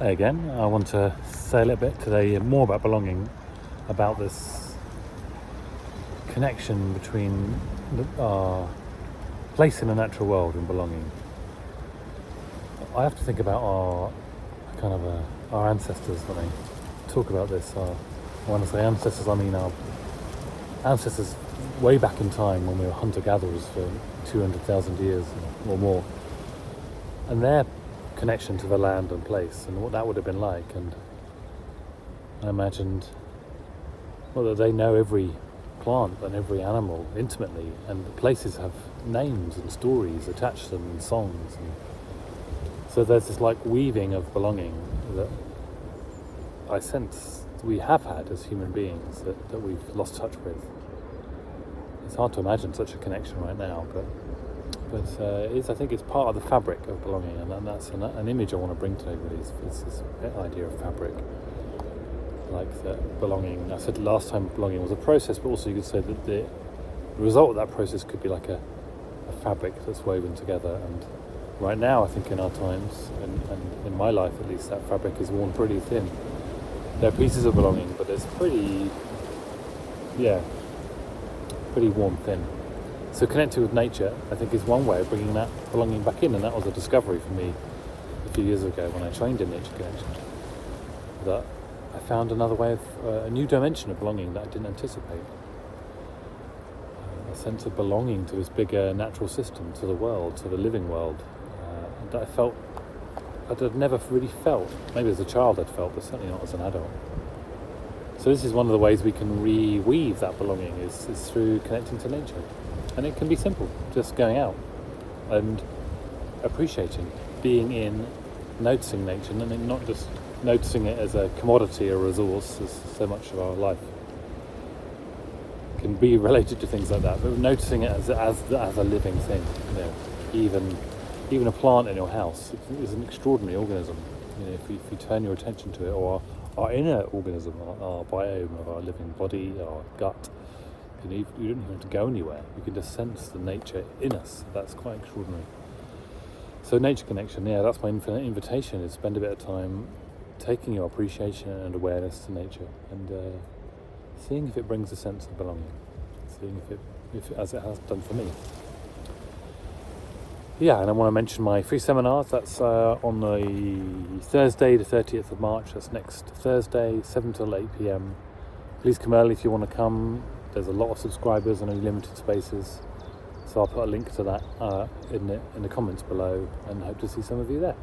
Hey again, I want to say a little bit today more about belonging, about this connection between our place in the natural world and belonging. I have to think about our ancestors when I talk about this. When I say ancestors, I mean our ancestors way back in time when we were hunter-gatherers for 200,000 years or more, and their connection to the land and place and what that would have been like. And I imagined that they know every plant and every animal intimately, and the places have names and stories attached to them and songs, and so there's this weaving of belonging that I sense we have had as human beings that we've lost touch with. It's hard to imagine such a connection right now, but I think it's part of the fabric of belonging, and that's an image I want to bring to everybody. It's this idea of fabric, like that belonging. I said last time belonging was a process, but also you could say that the result of that process could be like a fabric that's woven together. And right now, I think in our times, and in my life at least, that fabric is worn pretty thin. There are pieces of belonging, but it's pretty worn thin. So connecting with nature, I think, is one way of bringing that belonging back in, and that was a discovery for me a few years ago when I trained in Nature Connection, that I found another way of, a new dimension of belonging that I didn't anticipate. A sense of belonging to this bigger natural system, to the world, to the living world, that I felt I'd never really felt. Maybe as a child I'd felt, but certainly not as an adult. So this is one of the ways we can reweave that belonging is through connecting to nature. And it can be simple, just going out and appreciating, being in, noticing nature, and not just noticing it as a commodity or resource, as so much of our life can be related to things like that, but noticing it as a living thing. Even a plant in your house is an extraordinary organism. If you turn your attention to it, or our inner organism, our biome of our living body, our gut. You don't even have to go anywhere. You can just sense the nature in us. That's quite extraordinary. So Nature Connection, that's my invitation, is spend a bit of time taking your appreciation and awareness to nature and seeing if it brings a sense of belonging, seeing if as it has done for me. And I want to mention my free seminars. That's on the Thursday, the 30th of March. That's next Thursday, 7 till 8 p.m. Please come early if you want to come. There's a lot of subscribers and only limited spaces. So I'll put a link to that in the comments below, and hope to see some of you there.